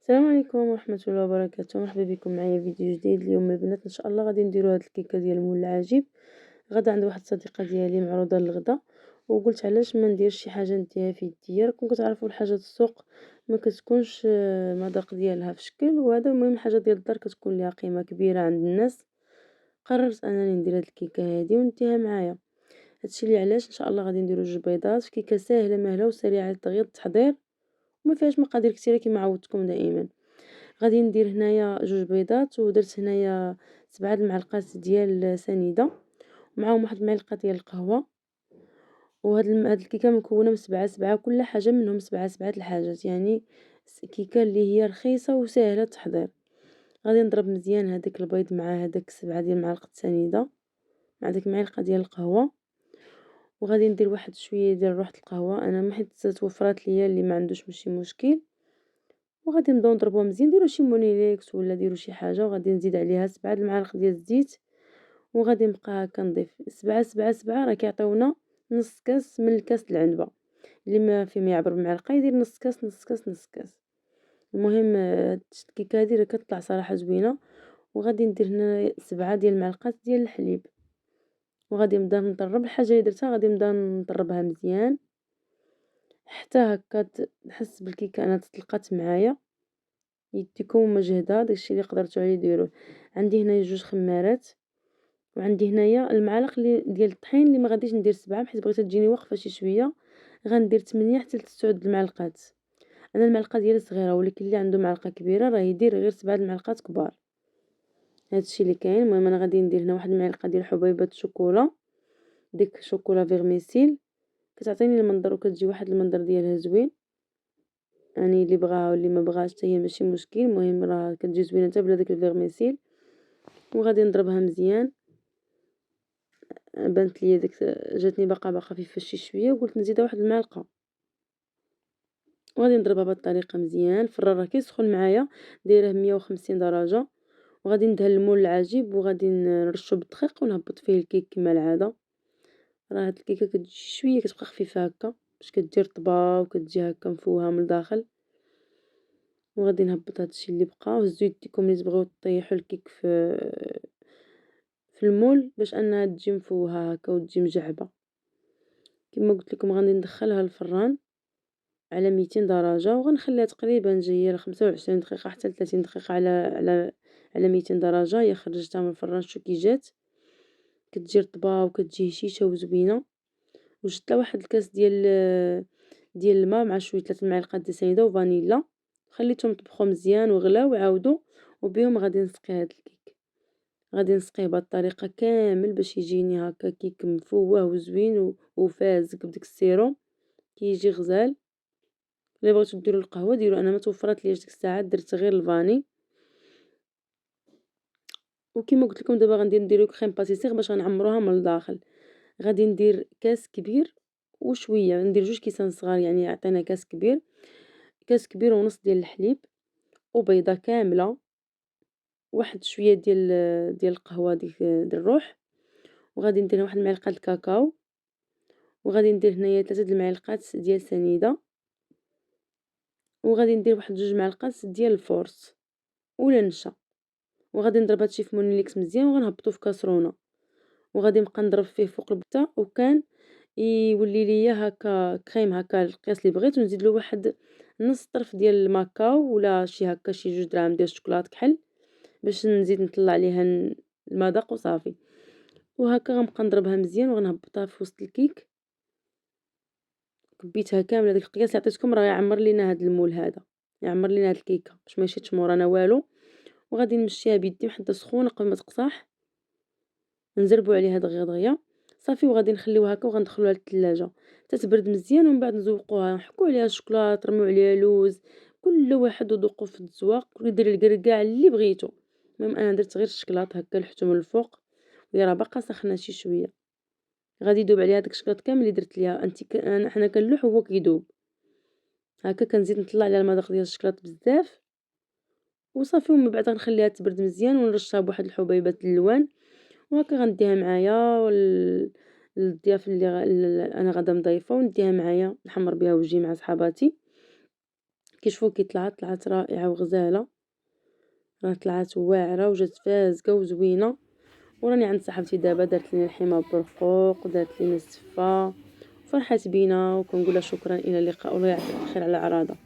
السلام عليكم ورحمة الله وبركاته، مرحبا بكم معايا فيديو جديد. اليوم البنات ان شاء الله غادي نديرو هاد الكيكه ديال مول العجيب. غدا عند واحد الصديقه ديالي معروضه للغدا، وقلت علاش ما نديرش شي حاجه نديها في يديا. راكم كتعرفوا الحاجه السوق ما كتكونش المذاق ديالها في شكل، وهذا المهم الحاجه ديال الدار كتكون ليها قيمه كبيره عند الناس. قررت انني ندير هاد الكيكه هادي ونديها معايا. هادشي اللي علاش ان شاء الله غادي نديرو جوج بيضات، كيكه ساهله مهله وسريعه غير التحضير وما فيهاش مقادير كثيره كما عودتكم دائما. غادي ندير هنايا جوج بيضات، ودرت هنايا 7 المعالق ديال سنيده، ومعاهم واحد المعلقه ديال القهوه. هاد الكيكه مكونه من سبعة كل حاجه منهم سبعة الحاجات، يعني كيكه اللي هي رخيصه وسهله التحضير. غادي نضرب مزيان هذاك البيض مع هذاك 7 ديال المعالق سنيده مع ديك المعلقه ديال القهوه. وغادي ندير واحد شويه ديال روحه القهوه، انا ما حيت توفرات ليا اللي ما عندوش ماشي مشكل. وغادي نبداو نضربوها مزيان، ديروا شي مونيليكس ولا ديروا شي حاجه، وغادي نزيد عليها 7 المعالق ديال الزيت. وغادي نبقى هكا نضيف 7 راه كيعطيونا نص كاس من الكاس العنبه. اللي ما فيه ما يعبر بمعلقه يدير نص كاس نص كاس نص كاس. المهم هاد الكيكه هادي راه كتطلع صراحه زوينه. وغادي ندير هنا 7 ديال المعلقات ديال الحليب، وغادي نبدا نطرب الحاجه اللي درتها، غادي نبدا نطربها مزيان حتى هكا نحس بالكيكه انا تطلقات معايا. يديكم مجهدة داكشي اللي قدرتو عليه ديروه. عندي هنايا جوج خمارات، وعندي هنايا المعالق اللي ديال الطحين اللي ما غاديش ندير 7 حيت بغيتها تجيني واقفه شي شويه. غندير 8 حتى ل 9 المعلقات. انا المعلقه ديالي صغيره، ولكن اللي عنده معلقه كبيره راه يدير غير 7 المعلقات كبار. هادشي اللي كاين. المهم انا غادي ندير هنا واحد المعلقه ديال حبيبات الشوكولا، ديك شوكولا فيغميسيل كتعطيني المنظر وكتجي واحد المنظر ديالها زوين. يعني اللي بغاها واللي ما بغاش حتى هي ماشي مشكل، المهم راه كتجي زوينه حتى بلا داك الفيغميسيل. وغادي نضربها مزيان. بانت ليا ديك جاتني باقا خفيفه شي شويه، وقلت نزيدها واحد المعلقه. وغادي نضربها بهذه الطريقه مزيان. الفران راه كيسخن معايا، دايره 150 درجه. وغادي ندهن المول العجيب، وغادي نرشو بالدقيق ونهبط فيه الكيك كما العاده. راه هاد الكيكه كتجي شويه كتبقى خفيفه هكا باش كتجي رطبه وكتجي هكا مفوها من الداخل. وغادي نهبط هادشي اللي بقى. وهزو يديكم اللي تبغيو طيحوا الكيك في المول باش انها تجي مفوهه هكا وتجي مجعبه. كما قلت لكم غادي ندخلها الفران على 200 درجه، وغنخليها تقريبا جايه ل 25 دقيقه حتى ل 30 دقيقه على 200 درجه. هي خرجتها من الفران شو كي جات، كتجي رطبه وكتجي هشيشه وزوينه. وجدت لها واحد الكاس ديال الماء مع شويه 3 معالق ديال سنيده وفانيلا، خليتهم يطبخوا مزيان وغلاو وعاودوا، وبهم غادي نسقي هذا الكيك. غادي نسقيه بهذه الطريقه كامل باش يجيني هكا كيك مفوه وزوين وفازك بديك السيروم كيجي غزال. الا بغيتو ديروا القهوه ديروا، انا ما توفرت ليش ديك الساعات درت غير الفاني. وكما قلت لكم دابا غندير نديرو كريم باتيسير باش غنعمروها من الداخل. غادي ندير كاس كبير وشويه، ندير جوج كيسان صغار يعني عطينا كاس كبير، كاس كبير ونص ديال الحليب، وبيضه كامله، واحد شويه ديال القهوه ديال الروح. وغادي ندير واحد المعلقه الكاكاو. وغادي ندير هنايا 3 المعالق ديال سنيده. وغادي ندير واحد جوج معالق ديال الفورص ولا نشا. وغادي نضرب هادشي في مونيليكس مزيان وغنهبطو في كاسرونه. وغادي نبقى نضرب فيه فوق البتا وكان يولي ليا هكا كريم هكا القياس اللي بغيت. ونزيد له واحد نص طرف ديال الماكاو ولا شي هكا شي 2 دراهم ديال الشوكولاط كحل باش نزيد نطلع عليها المذاق وصافي. وهكا غنبقى نضربها مزيان وغنهبطها في وسط الكيك. كبيتها كامله داك القياس اللي عطيتكم راه يعمر لينا هاد المول هذا، يعمر لينا هاد الكيكه باش ما يشيطش مورانا والو. وغادي نمشيها بيدي حتى سخونه قبل ما تقصاح، نزربو عليها دغيا دغيا صافي. وغادي نخليوها هكا وغندخلوها للثلاجه حتى تبرد مزيان، ومن بعد نزوقوها، نحكو عليها الشوكولاط، نرميو عليها لوز، كل واحد وذوقو في الذواق ويدير الكركاع اللي بغيتو. المهم انا درت غير الشكلاط هكا لحتو من الفوق، وهي راه باقا ساخنه شي شويه. غادي يذوب عليها داك الشكلاط كامل اللي درت ليها حنا كنلوح وهو كيذوب هكا. كنزيد نطلع على المذاق ديال الشكلاط بزاف وصافي. ومن بعد غنخليها تبرد مزيان ونرشها بواحد الحبيبات الالوان. وهكا غنديها معايا للضياف اللي انا غادا مضيفه، ونديها معايا نحمر بها وجهي مع صحاباتي. كي تشوفوا كي طلعت رائعة وغزالة، راه طلعت واعرة وجات فازقة وزوينة. وراني عند صاحبتي دابا دارت لينا الحمى برقوق ودارت لينا السفة، فرحات بينا وكنقولها شكرا الى اللقاء والله يعطيك الخير على عراضة.